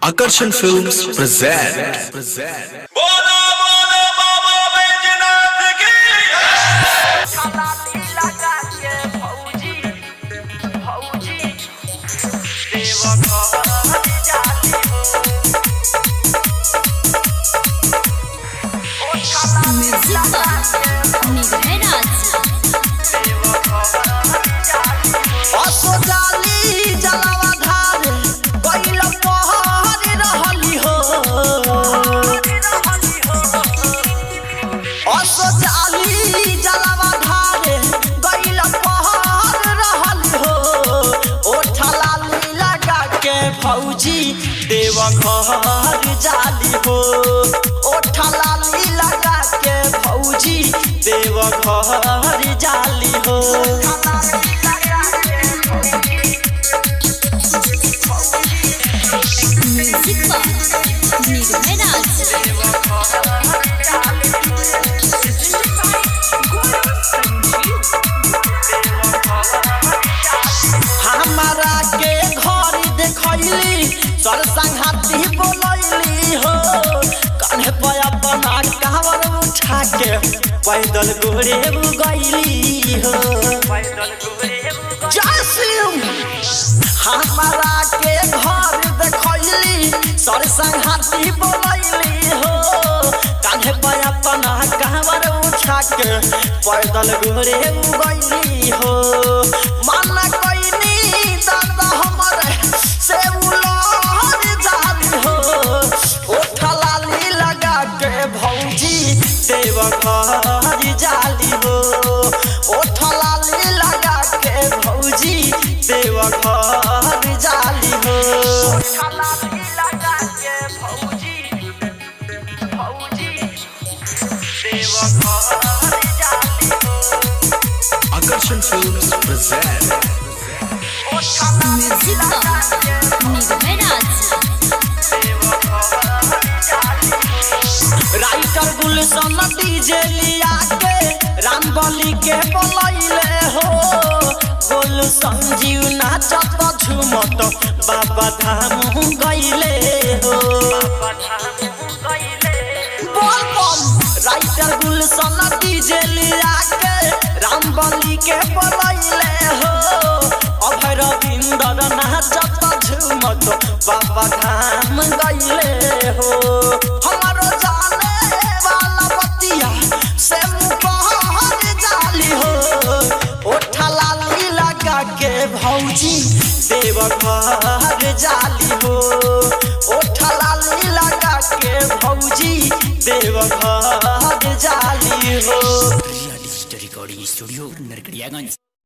Akarshan Films present. बोलो बोलो बाबा बैजनाथ की फौजी देव घर जाली हो ओठा लाली लगा के फौजी देव घर जाली हो हमारा के घर देखली सर संघाती बोलैली हो कान्हे पे अपना कावर उठा के पैदल गोरे गईली हो हमारा के घर देखली सर संघाती बोलैली हो कान्हे पे अपना कावर उठा के पैदल गोरे गईली हो माना कोइनी दादा हमरे से उलहर जाली हो ओठा लाली लगा के भौजी देव घर जाली हो ओठा लाली लगा के भौजी देव घर जाली हो ओठा लाली लगा के भौजी देव घर जाली हो Akarshan Films present. राइटर गुलशन डीजे लिया के रामबली के बोलैले हो गोल संजीव नाचत झूमत बाबा धाम गईले हो राइटर गुलशन डीजे लिया के रामबली के बोलैले हो अभय रविंदर नाचत झूमत बाबा धाम गईले हो हमारो जाने वाला बतिया से मुपहर जाली हो ओठा लाली लगा के भौजी देव घर जाली हो ओठा लाली लगा के भौजी देव घर जाली हो रिकॉर्डिंग स्टूडियो नरकड़ियागंज।